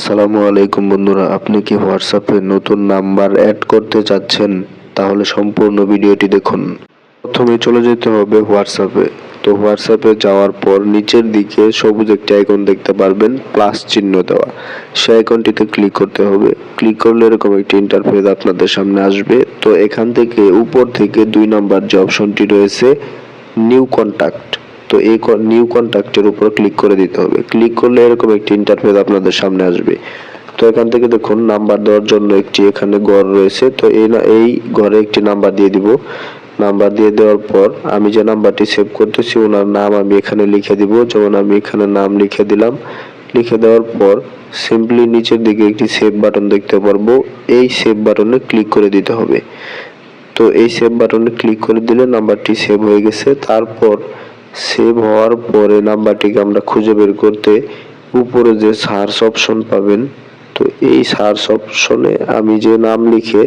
আসসালামু আলাইকুম বন্ধুরা, আপনি কি হোয়াটসঅ্যাপে নতুন নাম্বার অ্যাড করতে চাচ্ছেন? তাহলে সম্পূর্ণ ভিডিওটি দেখুন। প্রথমে চলে যেতে হবে হোয়াটসঅ্যাপে। তো হোয়াটসঅ্যাপে যাওয়ার পর নিচের দিকে সবুজ একটি আইকন দেখতে পারবেন, প্লাস চিহ্ন দেওয়া। সেই আইকনটিতে ক্লিক করতে হবে। ক্লিক করলে এরকম একটি ইন্টারফেস আপনাদের সামনে আসবে। তো এখান থেকে উপর থেকে 2 নাম্বার যে অপশনটি রয়েছে, নিউ কন্টাক্ট, তো এই নিউ কন্টাক্টের উপর ক্লিক করে দিতে হবে। ক্লিক করলে এরকম একটি ইন্টারফেস আপনাদের সামনে আসবে। তো এখান থেকে দেখুন নাম্বার দেওয়ার জন্য একটি এখানে ঘর রয়েছে। তো এই ঘরে একটি নাম্বার দিয়ে দিব। নাম্বার দিয়ে দেওয়ার পর আমি যে নাম্বারটি সেভ করতেছি ওনার নাম আমি এখানে লিখে দিব। যেমন আমি এখানে নাম লিখে দিলাম। লিখে দেওয়ার পর সিম্পলি নিচের দিকে একটি সেভ বাটন দেখতে পারবো। এই সেভ বাটনে ক্লিক করে দিতে হবে। তো এই সেভ বাটনে ক্লিক করে দিলে নাম্বারটি সেভ হয়ে গেছে। তারপর সেভ হওয়ার পরে নাম্বারটিকে আমরা খুঁজে বের করতে উপরে যে সার্চ অপশন পাবেন, তো এই সার্চ অপশনে আমি যে নাম লিখে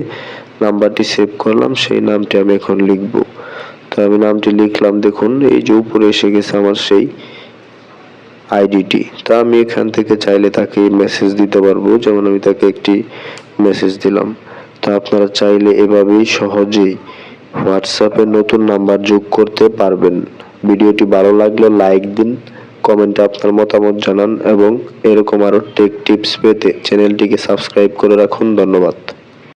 নাম্বারটি সেভ করলাম সেই নামটি আমি এখন লিখব। তো আমি নামটি লিখলাম, দেখুন এই যে উপরে এসে গেছে আমার সেই আইডিটি। তা আমি এখান থেকে চাইলে তাকে মেসেজ দিতে পারবো, যেমন আমি তাকে একটি মেসেজ দিলাম। তা আপনারা চাইলে এভাবেই সহজেই হোয়াটসঅ্যাপে নতুন নাম্বার যোগ করতে পারবেন। ভিডিওটি ভালো লাগলে লাইক দিন, কমেন্টে আপনার মতামত জানান এবং এরকম আরো টেক টিপস পেতে চ্যানেলটিকে সাবস্ক্রাইব করে রাখুন। ধন্যবাদ।